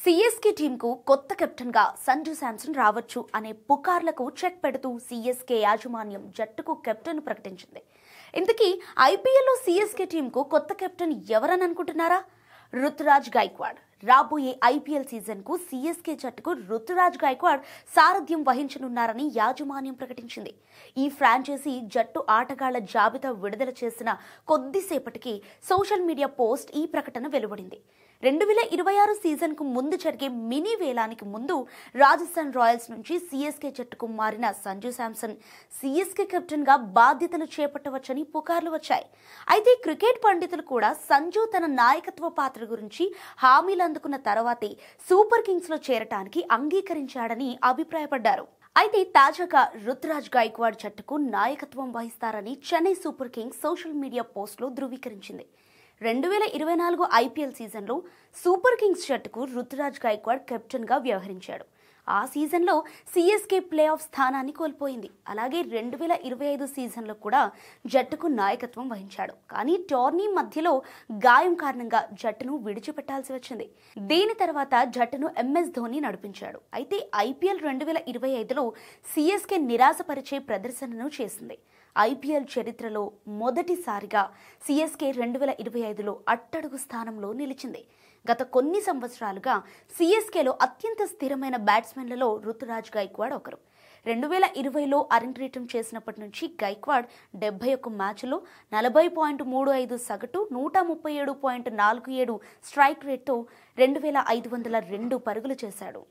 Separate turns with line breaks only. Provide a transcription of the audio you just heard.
CSK టీంకు కొత్త కెప్టెన్గా సంజు శాంసన్ రావచ్చు అనే పుకార్లకు చెక్ పెడుతూ సిఎస్కే యాజమాన్యం జట్టుకు కెప్టెన్ ప్రకటించింది. ఇంతకీ ఐపీఎల్లో సిఎస్కే టీంకు కొత్త కెప్టెన్ ఎవరని అనుకుంటున్నారా? రుతురాజ్ గైక్వాడ్. రాబోయే ఐపీఎల్ సీజన్కు సిఎస్కే జట్టుకు రుతురాజ్ గైక్వాడ్ సారథ్యం వహించనున్నారని యాజమాన్యం ప్రకటించింది. ఈ ఫ్రాంచైజీ జట్టు ఆటగాళ్ల జాబితా విడుదల చేసిన కొద్దిసేపటికి సోషల్ మీడియా పోస్ట్ ఈ ప్రకటన వెలువడింది. 2026 సీజన్కు ముందు జరిగే మినీ వేలానికి ముందు రాజస్థాన్ రాయల్స్ నుంచి సిఎస్కే జట్టుకు మారిన సంజు శాంసన్ సిఎస్కే కెప్టెన్గా బాధ్యతలు చేపట్టవచ్చని పుకార్లు వచ్చాయి. అయితే క్రికెట్ పండితులు కూడా సంజు తన నాయకత్వ పాత్ర గురించి హామీలు అందుకున్న తర్వాతే సూపర్ కింగ్స్లో చేరటానికి అంగీకరించాడని అభిప్రాయపడ్డారు. అయితే తాజాగా రుతురాజ్ గైక్వాడ్ జట్టుకు నాయకత్వం వహిస్తారని Chennai Super Kings social media పోస్టులో ధృవీకరించింది. 2024 ఐపీఎల్ సీజన్లో సూపర్ కింగ్స్ జట్టుకు రుతురాజ్ గైక్వాడ్ కెప్టెన్గా వ్యవహరించాడు. ఆ సీజన్లో సిఎస్కే ప్లే ఆఫ్ స్థానాన్ని కోల్పోయింది. అలాగే 2025 సీజన్లో కూడా జట్టుకు నాయకత్వం వహించాడు. కానీ టోర్నీ మధ్యలో గాయం కారణంగా జట్టును విడిచిపెట్టాల్సి వచ్చింది. దీని తర్వాత జట్టును ఎంఎస్ ధోని నడిపించాడు. అయితే ఐపీఎల్ 2025లో సిఎస్కే నిరాశపరిచే ప్రదర్శనను చేసింది. ఐపీఎల్ చరిత్రలో మొదటిసారిగా సిఎస్కే 2025లో అట్టడుగు స్థానంలో నిలిచింది. గత కొన్ని సంవత్సరాలుగా సిఎస్కేలో అత్యంత స్థిరమైన బ్యాట్స్మెన్లలో రుతురాజ్ గైక్వాడ్ ఒకరు. 2020లో అరంగేట్రం చేసినప్పటి నుంచి గైక్వాడ్ 71 మ్యాచ్ల్లో 40.35 సగటు, 137.47 స్ట్రైక్ రేట్తో 2502 పరుగులు చేశాడు.